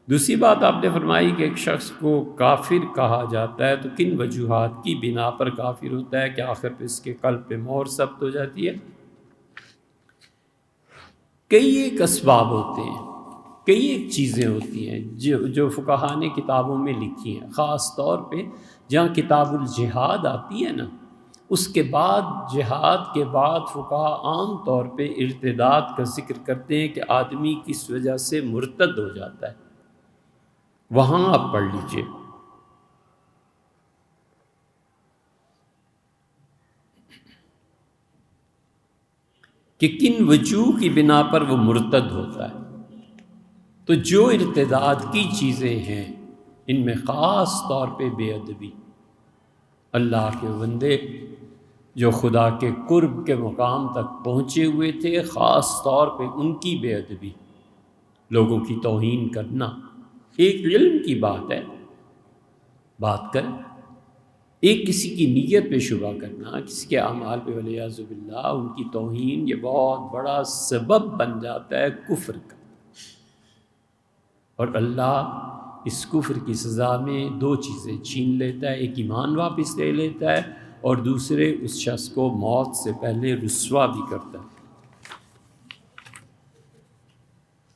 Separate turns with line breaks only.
دوسری بات آپ نے فرمائی کہ ایک شخص کو کافر کہا جاتا ہے تو کن وجوہات کی بنا پر کافر ہوتا ہے کہ آخر پہ اس کے قلب پہ مہر ثبت ہو جاتی ہے؟ کئی ایک اسباب ہوتے ہیں، کئی ایک چیزیں ہوتی ہیں جو فقہا نے کتابوں میں لکھی ہیں، خاص طور پہ جہاں کتاب الجہاد آتی ہے نا، اس کے بعد جہاد کے بعد فقہا عام طور پہ ارتداد کا ذکر کرتے ہیں کہ آدمی کس وجہ سے مرتد ہو جاتا ہے۔ وہاں آپ پڑھ لیجئے کہ کن وجوہ کی بنا پر وہ مرتد ہوتا ہے۔ تو جو ارتداد کی چیزیں ہیں ان میں خاص طور پہ بے ادبی، اللہ کے بندے جو خدا کے قرب کے مقام تک پہنچے ہوئے تھے، خاص طور پہ ان کی بے ادبی، لوگوں کی توہین کرنا، ایک علم کی بات ہے، بات کریں، ایک کسی کی نیت پہ شبہ کرنا، کسی کے اعمال پہ والعیاذ باللہ ان کی توہین، یہ بہت بڑا سبب بن جاتا ہے کفر کا، اور اللہ اس کفر کی سزا میں دو چیزیں چھین لیتا ہے، ایک ایمان واپس لے لیتا ہے اور دوسرے اس شخص کو موت سے پہلے رسوا بھی کرتا ہے۔